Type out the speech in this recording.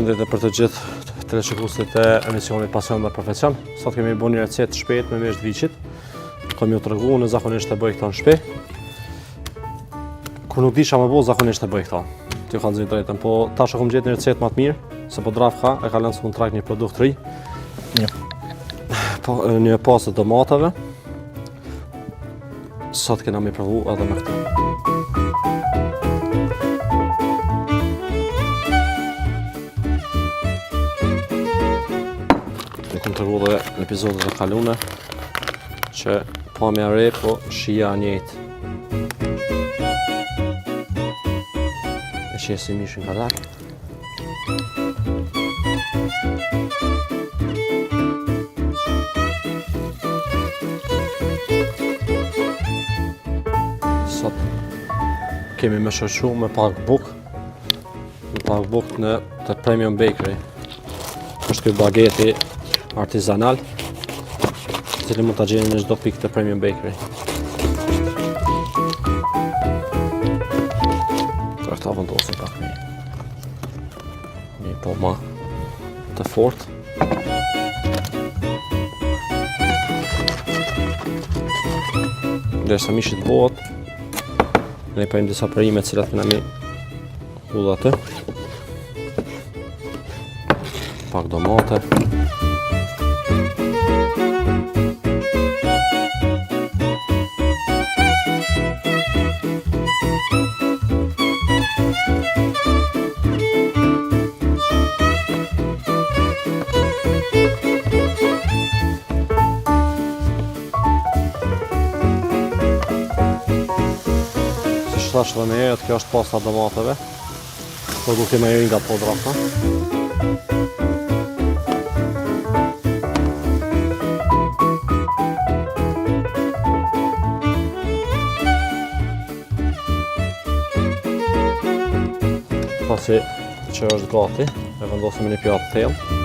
Përshëndetje për të gjithë teleshikuesit e emisionit Pasion dhe Profesion. Sot kemi bërë një recetë shpejt me mish të viçit. Kam ju tregu, unë zakonisht e bëj këto në shtëpi. Kur nuk disha më bëu, zakonisht e bëj këto. T'ju kallëzoj drejtën, po tash kam gjetur një recetë më të mirë, se po drafka e ka lënë së kontrakt një produkt të ri. Një pastë domatave. Sot kena me provu edhe me këtë. Kom të regu dhe në epizodet e kalune që pamja re, po shija njëjtë. E qesi mishin ka dalë. Sot kemi me shoqu me pak buk. Me pak buk në të Premium Bakery. Është kjo bageti artizanal, cili mund ta gjeni në çdo pikë të Premium Bakery. Këta vendosin pak një po ma të fort. Derisa mishi të bëhet, ne pajmë disa perime të cilat kena mi hudh atë. Pak domate. Thash dhe me herët, kjo është pasta domateve, produkti më i ri nga Podrafta. Pasi që është gati, e vendosim në një pjatë të thellë.